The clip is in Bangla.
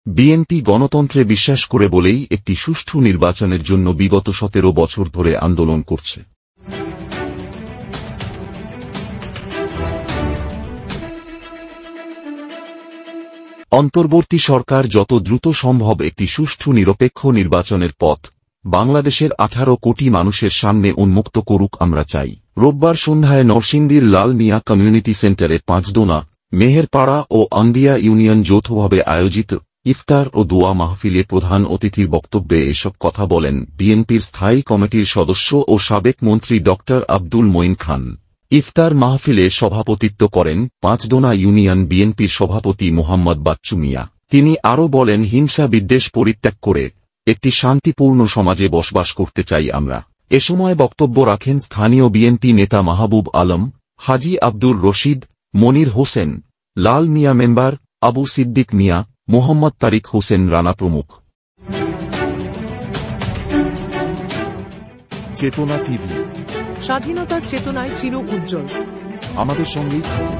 বিএনপি গণতন্ত্রে বিশ্বাস করে বলেই একটি সুষ্ঠু নির্বাচনের জন্য বিগত 17 বছর ধরে আন্দোলন করছে। অন্তর্বর্তী সরকার যত দ্রুত সম্ভব একটি সুষ্ঠু নিরপেক্ষ নির্বাচনের পথ বাংলাদেশের 18 কোটি মানুষের সামনে উন্মুক্ত করুক আমরা চাই। রোববার সন্ধ্যায় নরসিংদীর লাল মিয়া কমিউনিটি সেন্টারে পাঁচদোনা, মেহেরপাড়া ও আন্দিয়া ইউনিয়ন যৌথভাবে আয়োজিত ইফতার ও দোয়া মাহফিলে প্রধান অতিথির বক্তব্যে এসব কথা বলেন বিএনপির স্থায়ী কমিটির সদস্য ও সাবেক মন্ত্রী ড আব্দুল মঈন খান। ইফতার মাহফিলে সভাপতিত্ব করেন পাঁচদোনা ইউনিয়ন বিএনপির সভাপতি মোহাম্মদ বাচ্চু মিয়া। তিনি আরও বলেন, হিংসা বিদ্বেষ পরিত্যাগ করে একটি শান্তিপূর্ণ সমাজে বসবাস করতে চাই আমরা। এ সময় বক্তব্য রাখেন স্থানীয় বিএনপি নেতা মাহবুব আলম, হাজী আব্দুর রশিদ, মনির হোসেন, লাল মিয়া মেম্বার, আবু সিদ্দিক মিয়া, মোহাম্মদ তারিক হোসেন রানা প্রমুখ। চেতনা টিভি, স্বাধীনতার চেতনায় চির উজ্জ্বল। আমাদের সঙ্গেই থাকুন।